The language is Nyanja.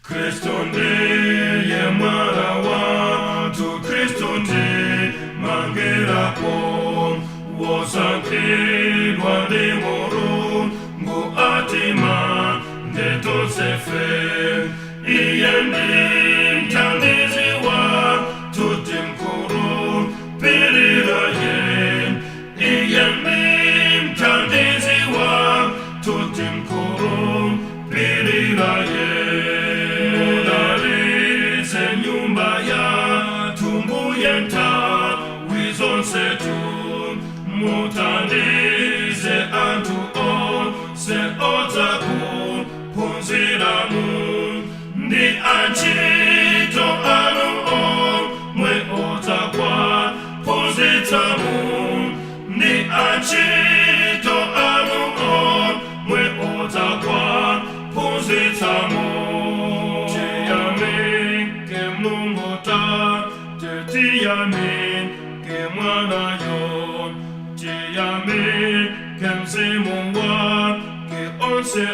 Kristo ndiye mwana watu, Kristo ndiye mangerapo, wosankirwa ndi Mulungu atima ndetosefe. Iye ndi mthandizi wathu mkulu, pirira ye. Iye ndi mthandizi wathu mkulu, pirira ye. Mudalitse nyumba yathu Mbuye nthawi zonse tu, muthandize anthu onse odzakuphunziramu, ndi antchito anu omwe odzakwaphunzitsamu, ndi antchito anu omwe odzakwaphunzitsamu. Tiyamike Mulungu Tate, tiyamike Mwanayo, tiyamike Mzimu wake onse